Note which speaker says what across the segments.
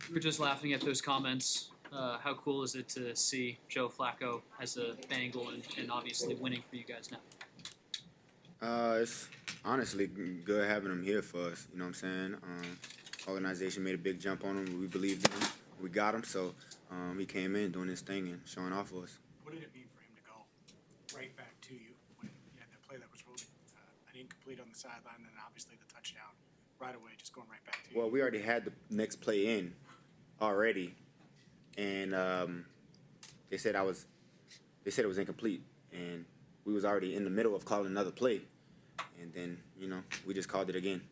Speaker 1: We were just laughing at those comments. How cool is it to see Joe Flacco as a Bengal and obviously winning for you guys now?
Speaker 2: It's honestly good having him here for us. You know what I'm saying? Organization made a big jump on him. We believed in him. We got him, so he came in doing his thing and showing off for us.
Speaker 3: What did it mean for him to go right back to you when you had that play that was really an incomplete on the sideline, and then obviously the touchdown right away, just going right back to you?
Speaker 2: Well, we already had the next play in already, and they said it was incomplete, and we was already in the middle of calling another play, and then we just called it again.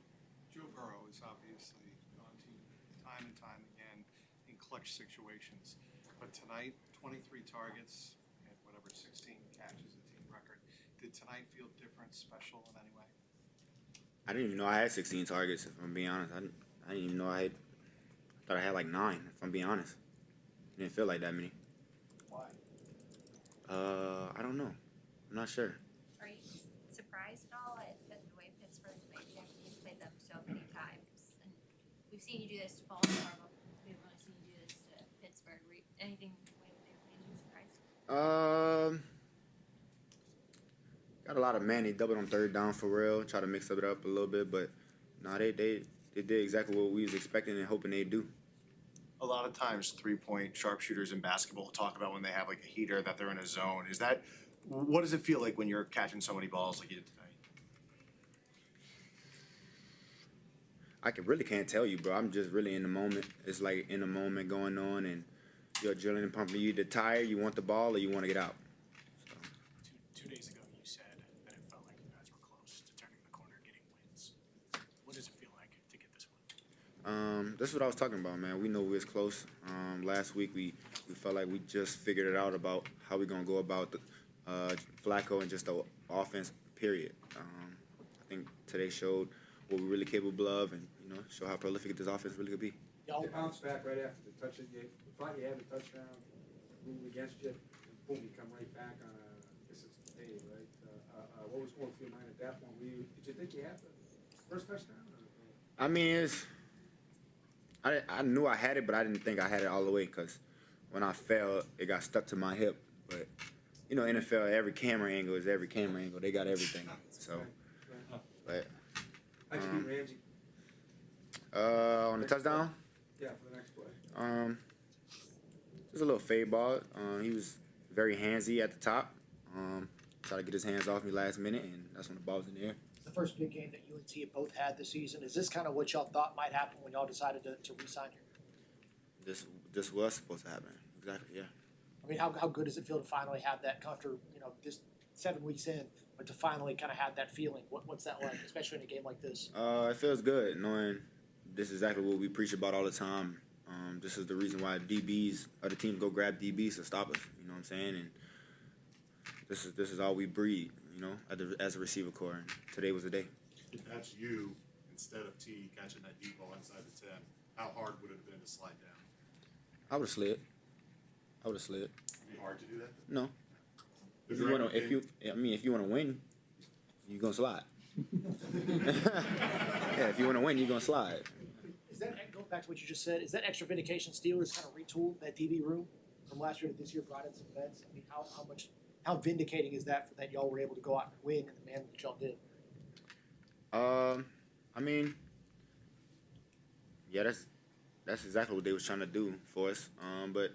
Speaker 4: Joe Burrow has obviously gone to you time and time again in clutch situations, but tonight 23 targets and whatever 16 catches, a team record. Did tonight feel different, special in any way?
Speaker 2: I didn't even know I had 16 targets. If I'm being honest, I didn't even know I thought I had like 9. If I'm being honest, it didn't feel like that many.
Speaker 3: Why?
Speaker 2: I don't know. I'm not sure.
Speaker 5: Are you surprised at all at the way Pittsburgh played you? You've played them so many times, and we've seen you do this to Baltimore, but we've only seen you do this to Pittsburgh. Anything the way that they're playing you surprised?
Speaker 2: Got a lot of man. They doubled on third down for real. Try to mix it up a little bit, but they did exactly what we was expecting and hoping they'd do.
Speaker 6: A lot of times 3-point sharpshooters in basketball talk about when they have like a heater that they're in a zone. What does it feel like when you're catching so many balls like you did tonight?
Speaker 2: Really can't tell you, bro. I'm just really in the moment. It's like in the moment going on, and you're drilling and pumping. You either tired, you want the ball, or you want to get out. So.
Speaker 3: Two days ago, you said that it felt like you guys were close to turning the corner, getting wins. What does it feel like to get this win?
Speaker 2: That's what I was talking about, man. We know we was close. Last week we felt like we just figured it out about how we're gonna go about the Flacco and just the offense. Period. I think today showed what we're really capable of, and show how prolific this offense really could be.
Speaker 7: Y'all bounced back right after the touchdown. You thought you had the touchdown move against you, and boom, you come right back on a. I guess it's the day, right? What was going through your mind at that point? Did you think you had the first touchdown?
Speaker 2: I mean, I knew I had it, but I didn't think I had it all the way because when I fell, it got stuck to my hip. But NFL, every camera angle is every camera angle. They got everything. So, but
Speaker 7: How'd you beat Ramsey?
Speaker 2: on the touchdown,
Speaker 7: Yeah, for the next play.
Speaker 2: just a little fade ball. He was very handsy at the top. Tried to get his hands off me last minute, and that's when the ball was in the air.
Speaker 8: It's the first big game that UNC have both had this season. Is this kind of what y'all thought might happen when y'all decided to re-sign here?
Speaker 2: This was supposed to happen. Exactly, yeah.
Speaker 8: I mean, how good does it feel to finally have that after, this 7 weeks in, but to finally kind of have that feeling? What's that like, especially in a game like this?
Speaker 2: It feels good knowing this is exactly what we preach about all the time. This is the reason why DBs, other teams go grab DBs to stop us. You know what I'm saying? And this is all we breed, as a receiver core. And today was the day.
Speaker 9: If that's you instead of T catching that deep ball inside the 10, how hard would it have been to slide down?
Speaker 2: I would have slid.
Speaker 9: It'd be hard to do that?
Speaker 2: No. If you want to win, you're gonna slide. Yeah, if you want to win, you're gonna slide.
Speaker 8: Is that, going back to what you just said, is that extra vindication Steelers kind of retooled that DB room from last year to this year, brought in some vets? I mean, how vindicating is that for that y'all were able to go out and win in the manner that y'all did?
Speaker 2: I mean, yeah, that's exactly what they was trying to do for us. But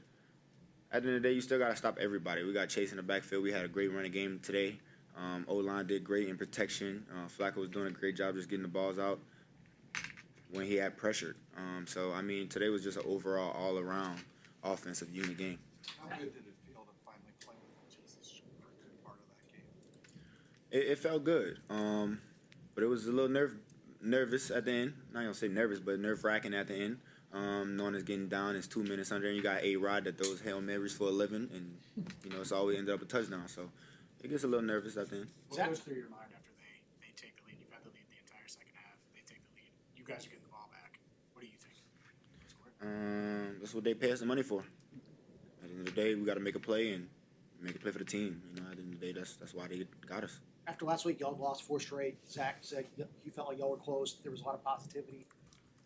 Speaker 2: at the end of the day, you still gotta stop everybody. We got Chase in the backfield. We had a great running game today. O-line did great in protection. Flacco was doing a great job just getting the balls out when he had pressured. So, I mean, today was just an overall, all-around offensive unit game.
Speaker 4: How good did it feel to finally play with Jesus for a good part of that game?
Speaker 2: It felt good, but it was a little nervous at the end. Not gonna say nervous, but nerve-wracking at the end. Knowing it's getting down, it's 2 minutes under, and you got A-Rod that throws Hail Marys for a living, and it's always ended up a touchdown. So it gets a little nervous at the end.
Speaker 3: What goes through your mind after they take the lead? You've had the lead the entire second half. They take the lead. You guys are getting the ball back. What do you think?
Speaker 2: That's what they pay us the money for. At the end of the day, we got to make a play and make a play for the team. At the end of the day, that's why they got us.
Speaker 8: After last week, y'all lost 4 straight. Zach said you felt like y'all were close. There was a lot of positivity.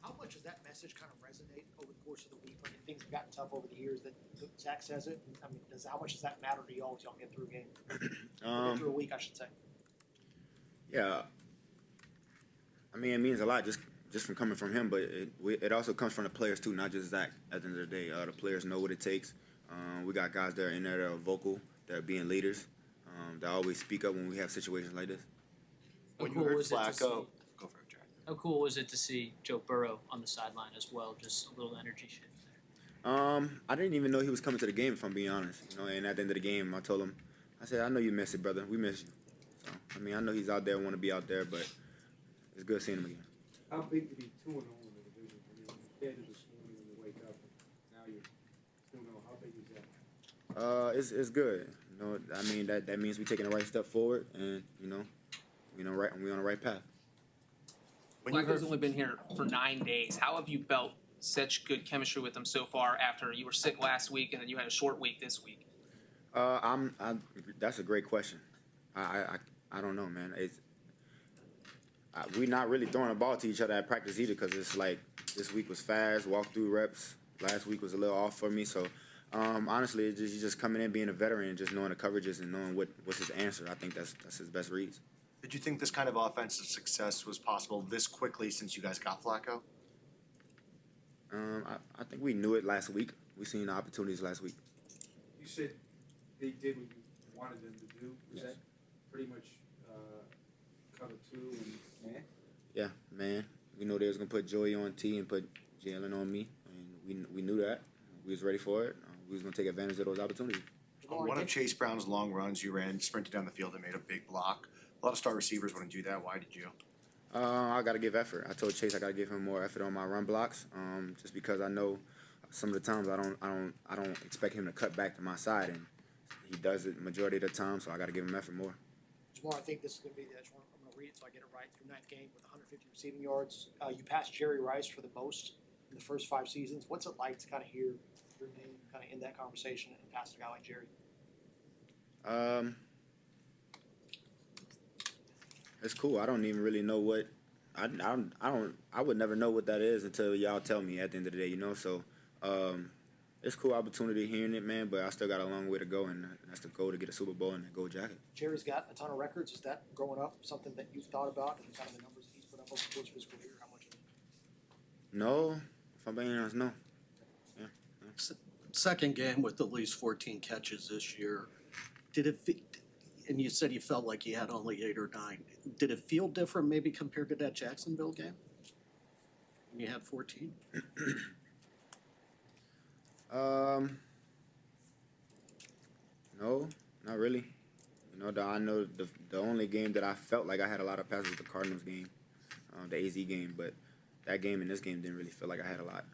Speaker 8: How much does that message kind of resonate over the course of the week? Like if things have gotten tough over the years, that Zach says it. I mean, how much does that matter to y'all as y'all get through a game? Get through a week, I should say.
Speaker 2: Yeah. I mean, it means a lot just from coming from him, but it also comes from the players too, not just Zach. At the end of the day, the players know what it takes. We got guys that are in there that are vocal, that are being leaders, that always speak up when we have situations like this.
Speaker 6: When
Speaker 1: How
Speaker 6: you
Speaker 1: cool
Speaker 6: heard
Speaker 1: was it to
Speaker 6: Flacco,
Speaker 1: see-
Speaker 6: go for it, Jack.
Speaker 1: How cool was it to see Joe Burrow on the sideline as well? Just a little energy shift there.
Speaker 2: I didn't even know he was coming to the game, if I'm being honest. You know, and at the end of the game, I told him, I said, I know you miss it, brother. We miss you. So, I mean, I know he's out there, want to be out there, but it's good seeing him again.
Speaker 7: How big to be 2-0 in the division? I mean, compared to this morning when you wake up, now you're 2-0. How big is that?
Speaker 2: It's good. You know, I mean, that means we're taking the right step forward, and we're on the right path.
Speaker 10: Flacco's only been here for 9 days. How have you built such good chemistry with him so far after you were sick last week and then you had a short week this week?
Speaker 2: That's a great question. I don't know, man. We're not really throwing the ball to each other at practice either, because it's like this week was fast, walk through reps. Last week was a little off for me, so honestly, he's just coming in being a veteran and just knowing the coverages and knowing what's his answer. I think that's his best reads.
Speaker 6: Did you think this kind of offensive success was possible this quickly since you guys got Flacco?
Speaker 2: I think we knew it last week. We seen the opportunities last week.
Speaker 7: You said they did what you wanted them to do. Was
Speaker 2: Yes.
Speaker 7: that pretty much cover 2 and man?
Speaker 2: Yeah, man. We know they was gonna put Joey on T and put Jalen on me, and we knew that. We was ready for it. We was gonna take advantage of those opportunities.
Speaker 6: On one of Chase Brown's long runs, you ran, sprinted down the field and made a big block. A lot of star receivers wouldn't do that. Why did you?
Speaker 2: I got to give effort. I told Chase I got to give him more effort on my run blocks, just because I know some of the times I don't expect him to cut back to my side, and he does it majority of the time. So I got to give him effort more.
Speaker 8: Jamar, I think this is going to be I'm going to read it so I get it right. Through 9th game with 150 receiving yards, you passed Jerry Rice for the most in the first 5 seasons. What's it like to kind of hear your name kind of in that conversation and pass a guy like Jerry?
Speaker 2: It's cool. I don't even really know what I would never know what that is until y'all tell me at the end of the day, So it's a cool opportunity hearing it, man. But I still got a long way to go, and that's the goal, to get a Super Bowl and a gold jacket.
Speaker 8: Jerry's got a ton of records. Is that growing up something that you've thought about and kind of the numbers that he's put up over the course of his career? How much of it?
Speaker 2: No, if I'm being honest, no.
Speaker 11: Second game with at least 14 catches this year. And you said you felt like he had only 8 or 9. Did it feel different maybe compared to that Jacksonville game? When you had 14?
Speaker 2: No, not really. I know the only game that I felt like I had a lot of passes was the Cardinals game, the AZ game, but that game and this game didn't really feel like I had a lot.